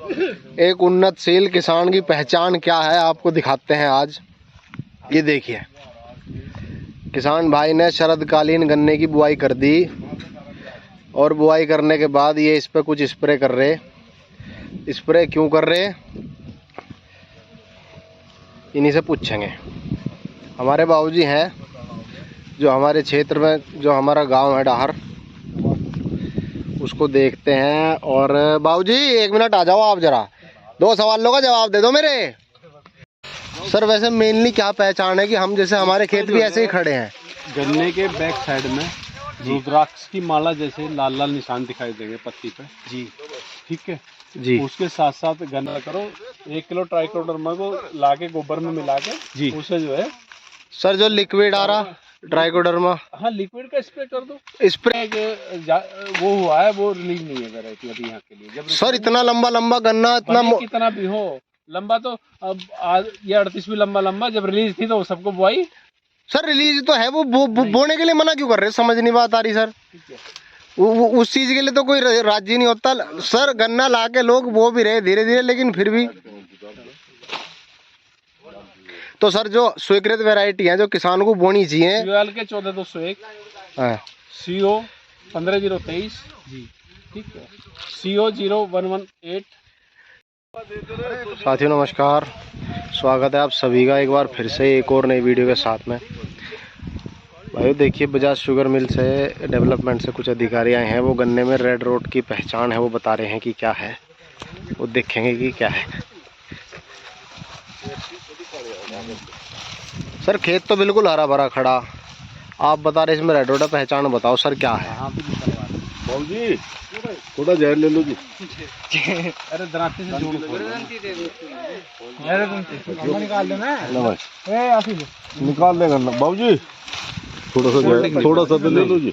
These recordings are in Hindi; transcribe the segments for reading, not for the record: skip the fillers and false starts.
एक उन्नतशील किसान की पहचान क्या है आपको दिखाते हैं आज। ये देखिए, किसान भाई ने शरदकालीन गन्ने की बुआई कर दी और बुआई करने के बाद ये इस पे कुछ स्प्रे कर रहे। स्प्रे क्यों कर रहे इन्हीं से पूछेंगे। हमारे बाबूजी हैं जो हमारे क्षेत्र में, जो हमारा गांव है डाहर, उसको देखते हैं। और बाबूजी एक मिनट आ जाओ आप, जरा 2 सवालों का जवाब दे दो मेरे। सर वैसे मेनली क्या पहचान है कि हम जैसे हमारे खेत भी ऐसे ही खड़े हैं, गन्ने के बैक साइड में रुद्राक्ष की माला जैसे लाल लाल निशान दिखाई देंगे पत्ती पे जी, ठीक है जी। उसके साथ साथ गन्ना करो 1 किलो ट्राइकोडर्मा को लाके गोबर में मिला के जी, उसे जो है सर जो लिक्विड आ रहा ट्राइकोडर्मा, हाँ लिक्विड का स्प्रे कर दो। स्प्रे वो हुआ है, वो रिलीज नहीं है वैरायटी अभी यहाँ के लिए। जब सर इतना लंबा लंबा गन्ना, इतना कितना भी हो लंबा, तो अब ये 38 भी लंबा जब रिलीज थी तो सबको बुआई। सर रिलीज तो है, वो बोने के लिए मना क्यों कर रहे, समझ नहीं बात आ रही सर। उस चीज के लिए तो कोई राजी नहीं होता सर। गन्ना ला के लोग वो भी रहे धीरे धीरे, लेकिन फिर भी तो सर जो स्वीकृत वैरायटी है जो किसान को बोनी चाहिए, के 14201 CO 15023 जी, ठीक है CO 0118। साथियों नमस्कार, स्वागत है आप सभी का एक बार फिर से एक और नई वीडियो के साथ में। भाई देखिए, बजाज शुगर मिल से डेवलपमेंट से कुछ अधिकारी आए हैं। वो गन्ने में रेड रोड की पहचान है वो बता रहे हैं कि क्या है, वो देखेंगे कि क्या है। सर खेत तो बिल्कुल हरा भरा खड़ा, आप बता रहे इसमें रेड रोड है, पहचान बताओ सर क्या है। बाबू जी थोड़ा जहर ले लो जी। अरे दराती से जोड़ निकाल देना, निकाल देगा बाबू जी, थोड़ा सा तो ले लो जी।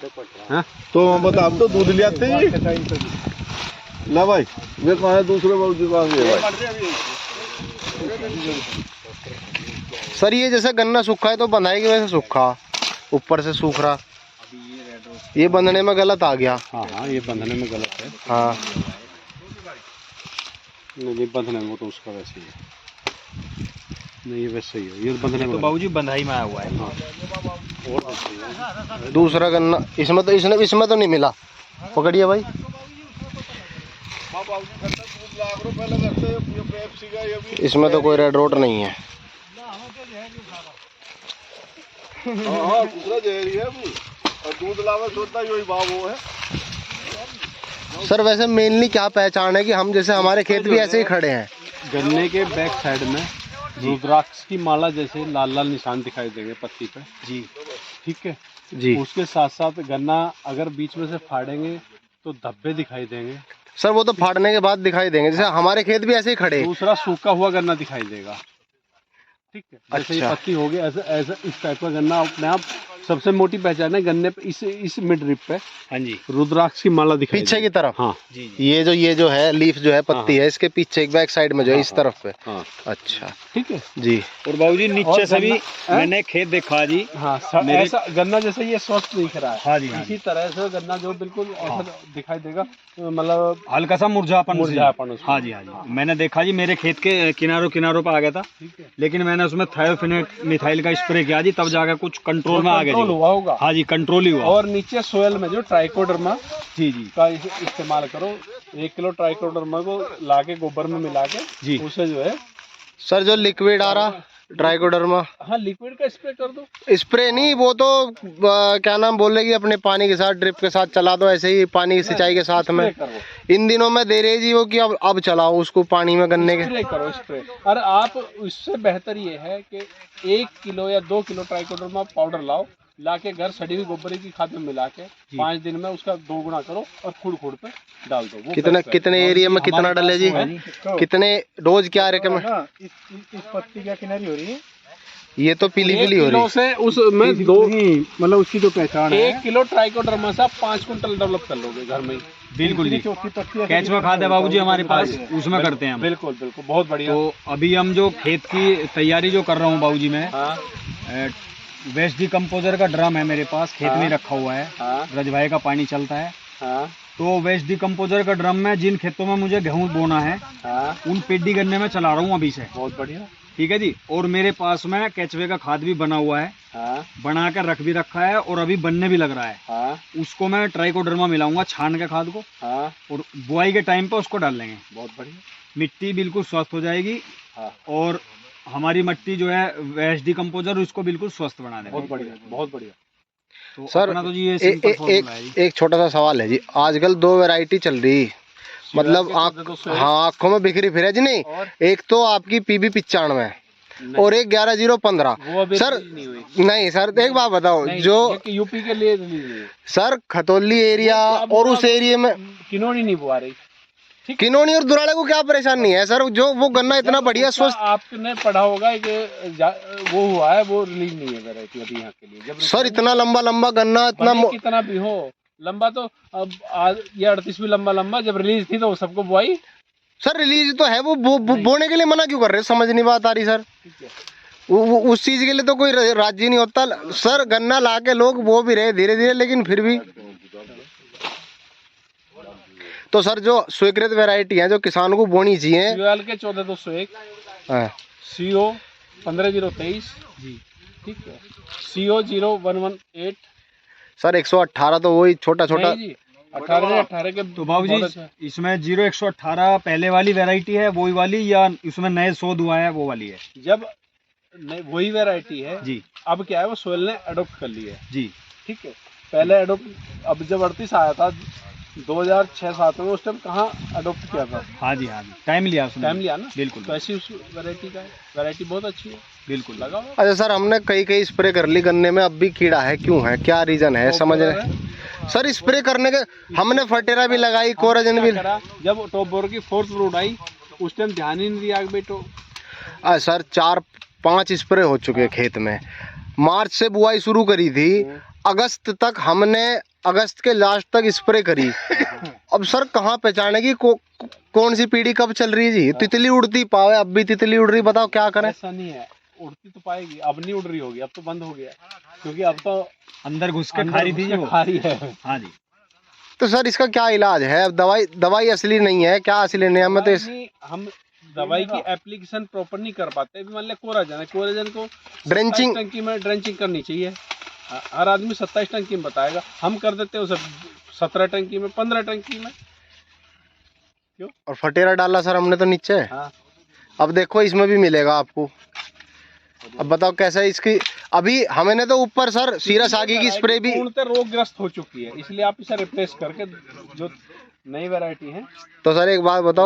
तो हम बता, आप तो दूध ले आते हैं ला भाई, वे कहाँ है दूसरे बाबू जी, कहाँ गए भाई। सर ये जैसे गन्ना सूखा है तो बंधाई की वजह से सूखा, ऊपर से सूख रहा, ये बंधने में गलत आ गया। हाँ ये बंधने में गलत है। हाँ नहीं बंधने में तो उसका वैसे ही है, नहीं ये वैसे ही है, ये बंधने में तो बाबूजी बंधाई में आया हुआ है। हाँ और दूसरा गन्ना इसमें तो इसमें तो नहीं मिला। पकड़िए भाई, इसमें तो कोई रेड रोड नहीं है। दूसरा जहरी है और दूध लावा सोचता है, भाव वो है। सर वैसे मेनली क्या पहचान है कि हम जैसे हमारे खेत भी ऐसे ही खड़े हैं, गन्ने के बैक साइड में रुद्राक्ष की माला जैसे लाल लाल निशान दिखाई देंगे पत्ती पे जी, ठीक है जी। उसके साथ साथ गन्ना अगर बीच में से फाड़ेंगे तो धब्बे दिखाई देंगे। सर वो तो फाड़ने के बाद दिखाई देंगे, जैसे हमारे खेत भी ऐसे ही खड़े। दूसरा सूखा हुआ गन्ना दिखाई देगा, ठीक है जैसे ये पत्ती हो गई, ऐसा इस टाइप का गन्ना अपने आप सबसे मोटी पहचान है गन्ने पे। इस मिड रिप पे हाँ जी रुद्राक्ष की माला दिखाई पीछे की तरफ। हाँ जी, ये जो है लीफ जो है पत्ती है, इसके पीछे एक बैक साइड में जो है इस तरफ पे। हाँ अच्छा ठीक है जी। और बाबूजी नीचे से भी मैंने खेत देखा जी। हाँ ऐसा गन्ना जैसे ये स्वस्थ दिख रहा है। हाँ जी, इसी तरह से गन्ना जो बिल्कुल ऐसा दिखाई देगा, मतलब हल्का सा मुरझापन। हाँ जी हाँ जी, मैंने देखा जी, मेरे खेत के किनारों पे आ गया था, लेकिन मैंने उसमें थायोफिनेट मिथाइल का स्प्रे किया जी, तब जाकर कुछ कंट्रोल में आ गया। हुआ होगा हाँ जी, कंट्रोल ही हुआ। और नीचे सोयल में जो ट्राइकोडर्मा जी का इस्तेमाल करो, 1 किलो ट्राइकोडर्मा को लाके गोबर में मिला के जी, उसे जो है सर जो लिक्विड आ रहा ट्राइकोडर्मा, हाँ लिक्विड का स्प्रे कर दो। स्प्रे नहीं, वो तो क्या नाम बोलेगी, अपने पानी के साथ ड्रिप के साथ चला दो, ऐसे ही पानी की सिंचाई के साथ में। इन दिनों में दे रही जी वो कि अब चलाओ उसको पानी में गन्ने के। स्प्रे करो स्प्रे। और आप इससे बेहतर ये है कि 1 किलो या 2 किलो ट्राइकोडर्मा पाउडर लाओ, लाके घर सड़ी हुई गोबर की खाद में मिला के 5 दिन में उसका 2 गुना करो और खुड़ पे डाल दो। कितने एरिया में कितना डले जी, कितने डोज क्या रकम है। इस पत्ती क्या किनारी हो रही है, ये तो पीली पीली हो रही है। से उसमें 2 मतलब उसकी जो पहचान है, 1 किलो ट्राइकोडर्मा से 5 कुंटल डेवलप कर लोगे घर में। बिल्कुल जी, केचुआ खाद है बाबूजी हमारे पास, उसमें करते हैं हम। बिल्कुल बहुत बढ़िया। तो अभी हम जो खेत की तैयारी जो कर रहा हूँ बाबूजी मैं, वेस्ट डिकम्पोजर का ड्रम है मेरे पास, खेत में रखा हुआ है। रजवाए का पानी चलता है, तो वेस्ट डिकम्पोजर का ड्रम में जिन खेतों में मुझे गेहूं बोना है हाँ उन पेडी गन्ने में चला रहा हूँ अभी से। बहुत बढ़िया। ठीक है जी। और मेरे पास में केचुए का खाद भी बना हुआ है, हाँ बना कर रख भी रखा है और अभी बनने भी लग रहा है। हाँ उसको मैं ट्राइकोडर्मा मिलाऊंगा छान के खाद को, हाँ और बुआई के टाइम पे उसको डाल लेंगे। बहुत बढ़िया। मिट्टी बिल्कुल स्वस्थ हो जाएगी हाँ और हमारी मिट्टी जो है वेस्ट डिकम्पोजर उसको बिल्कुल स्वस्थ बना देगा। बहुत बढ़िया, बहुत बढ़िया। तो सर, अपना तो जी ये सिंपल फॉर्मूला है जी। एक छोटा सा सवाल है जी, आजकल दो वैरायटी चल रही, मतलब हाँ आंखों में बिखरी फिर है जी। नहीं, और एक तो आपकी PB 95 और एक 11015। वो अभी सर रिलीज नहीं हुई। नहीं सर, एक बात बताओ, नहीं, जो ये कि यूपी के लिए रिलीज नहीं हुई। सर खतौली एरिया अब और उस एरिया में किन्होंनी नहीं बुआ रही। किन्होंने और दुराड़े को क्या परेशानी है सर? जो वो गन्ना इतना बढ़िया उसका स्वस्थ। आपने पढ़ा होगा कि वो हुआ है, वो रिलीज नहीं है वैरायटी अभी यहाँ के लिए। जब सर इतना लंबा लंबा गन्ना, इतना भले कितना भी हो लंबा, तो अब ये 38 भी लंबा लंबा जब रिलीज थी तो सबको बुआई। सर रिलीज तो है, वो बोने के लिए मना क्यों कर रहे? समझ नहीं बात आ रही सर। ठीक है। उस चीज के लिए तो कोई राजी नहीं होता सर। गन्ना ला के लोग वो भी रहे धीरे धीरे, लेकिन फिर भी। तो सर जो स्वीकृत वैरायटी है जो किसान को बोनी चाहिए, COL के 14201, हाँ, CO 15023 जी ठीक है, CO 0118 सर 118 तो वही छोटा छोटा। नहीं जी, 18 के। तो बाबू बहुत जी अच्छा। इसमें 0118 पहले वाली वैरायटी है वही वाली, या इसमें नए शोध हुआ है वो वाली है? जब नहीं वही वैरायटी है जी अब क्या है, वो सोयल ने अडोप्ट कर ली है। जी ठीक है, पहले अडोप्ट, अब जब 38 आया था 2006-07 में, उस टाइम कहाँ अडोप्ट किया था? हाँ जी, हाँ जी, टाइम लिया उसने। टाइम लिया ना। बिल्कुल तो ऐसी उस वैरायटी का वैरायटी बहुत अच्छी है, बिल्कुल लगा हुआ। अच्छा सर, हमने कई स्प्रे कर ली गन्ने में, अब भी कीड़ा है, क्यों है, क्या रीजन है समझ रहे सर? स्प्रे करने के हमने फटेरा भी लगाई, कोराजन भी करा। जब टॉप बोर की 4th फ्रूट आई उस टाइम ध्यान ही नहीं दिया बेटो। सर 4-5 स्प्रे हो चुके खेत में। मार्च से बुआई शुरू करी थी, अगस्त तक हमने, अगस्त के लास्ट तक स्प्रे करी। अब सर कहाँ पहचाने की कौन सी पीढ़ी कब चल रही है जी? तितली उड़ती पावे, अब भी तितली उड़ रही, बताओ क्या करें? ऐसा नहीं है, उड़ती तो पाएगी, अब नहीं उड़ रही होगी, अब तो बंद हो गया, क्योंकि अब तो अंदर घुस के खा रही थी वो। खा रही है। हाँ जी। तो सर इसका क्या इलाज है? अब दवाई असली नहीं है क्या? असली नहीं है, मैं तो हम दवाई की एप्लीकेशन प्रॉपर नहीं कर पाते। अभी मान लिया कोराजन है, कोराजन को ड्रेंचिंग 27 टंकी में ड्रेंचिंग करनी चाहिए। हर आदमी 27 टंकी में बताएगा, हम कर देते हैं उसे 17 टंकी में, 15 टंकी में। क्यों? और फटेरा डाला सर हमने तो नीचे। हाँ। अब देखो इसमें भी मिलेगा आपको। अब बताओ कैसा है इसकी? अभी हमने तो ऊपर सर सीरस आगी की स्प्रे भी पूर्णतः रोगग्रस्त हो चुकी है, इसलिए आप इसे रिप्लेस करके जो नई वैरायटी है। तो सर एक बात बताओ,